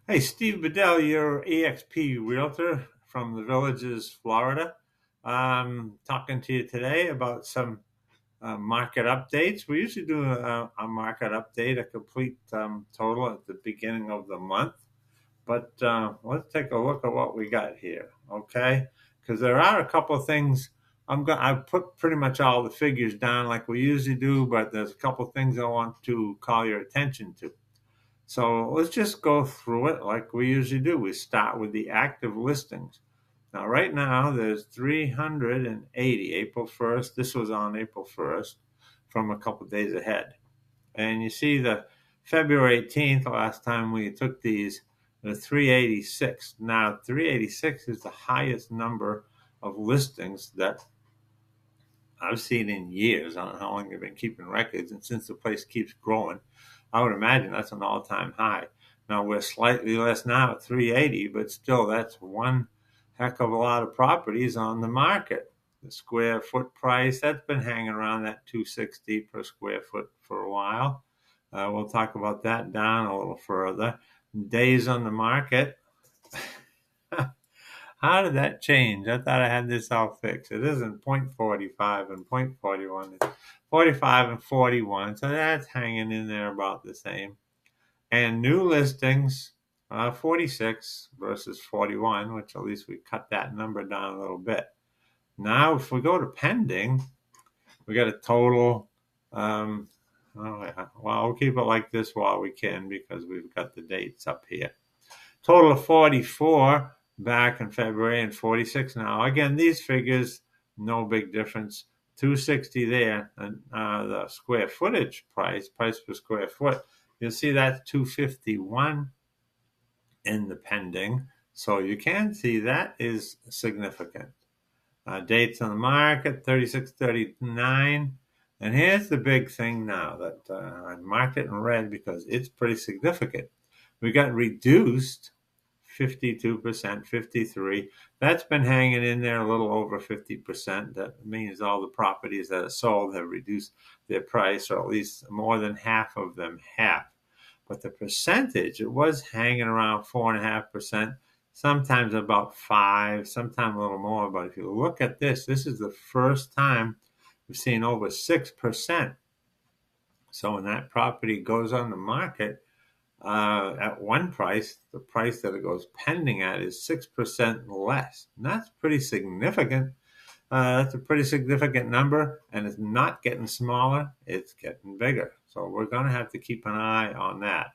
Hey, Steve Bedell, your EXP realtor from the Villages, Florida. Talking to you today about some market updates. We usually do a market update, a complete total at the beginning of the month. But let's take a look at what we got here, okay? Because there are a couple of things. I've put pretty much all the figures down like we usually do, but there's a couple of things I want to call your attention to. So let's just go through it like we usually do. We start with the active listings. Now, right now, there's 380, April 1st. This was on April 1st from a couple days ahead. And you see the February 18th, last time we took these, the 386. Now, 386 is the highest number of listings that I've seen in years. I don't know how long they've been keeping records, and since the place keeps growing, I would imagine that's an all-time high. Now we're slightly less now at 380, but still, that's one heck of a lot of properties on the market. The square foot price that's been hanging around that 260 per square foot for a while. We'll talk about that down a little further. Days on the market. How did that change? I thought I had this all fixed. It isn't 0.45 and 0.41. It's 45 and 41. So that's hanging in there about the same. And new listings, 46 versus 41, which at least we cut that number down a little bit. Now, if we go to pending, we got a total. Well, we'll keep it like this while we can because we've got the dates up here. Total of 44 back in February and 46 now. Again, these figures, no big difference. 260 there, and the square footage price per square foot, you'll see that's 251 in the pending. So you can see that is significant. Dates on the market, 36, 39. And here's the big thing now that I marked it in red because it's pretty significant. We got reduced 52%, 53. That's been hanging in there a little over 50%. That means all the properties that are sold have reduced their price, or at least more than half of them have. But the percentage, it was hanging around 4.5%, sometimes about 5, sometimes a little more. But if you look at this, this is the first time we've seen over 6%. So when that property goes on the market, at one price, the price that it goes pending at is 6% less. And that's pretty significant. That's a pretty significant number, and it's not getting smaller, it's getting bigger. So we're going to have to keep an eye on that.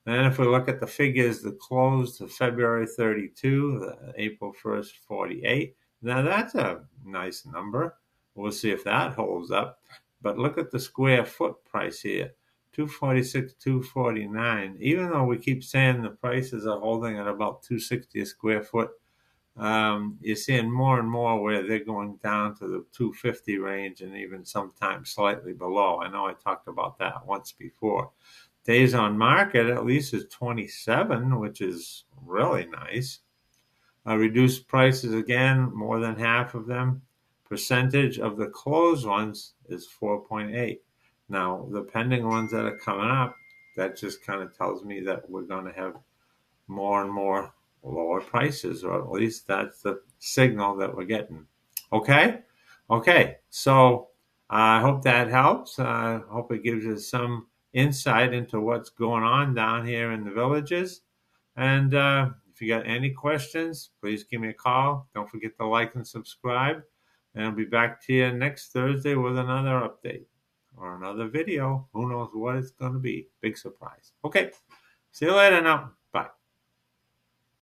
Then if we look at the figures, the close of February 32, the April 1st, 48. Now that's a nice number. We'll see if that holds up. But look at the square foot price here. 246, 249. Even though we keep saying the prices are holding at about 260 a square foot, you're seeing more and more where they're going down to the 250 range and even sometimes slightly below. I know I talked about that once before. Days on market at least is 27, which is really nice. Reduced prices again, more than half of them. Percentage of the closed ones is 4.8. Now, the pending ones that are coming up, that just kind of tells me that we're going to have more and more lower prices, or at least that's the signal that we're getting. Okay? Okay. So I hope that helps. I hope it gives us some insight into what's going on down here in the villages. And if you got any questions, please give me a call. Don't forget to like and subscribe. And I'll be back to you next Thursday with another update or another video. Who knows what it's going to be? Big surprise. Okay. See you later now. Bye.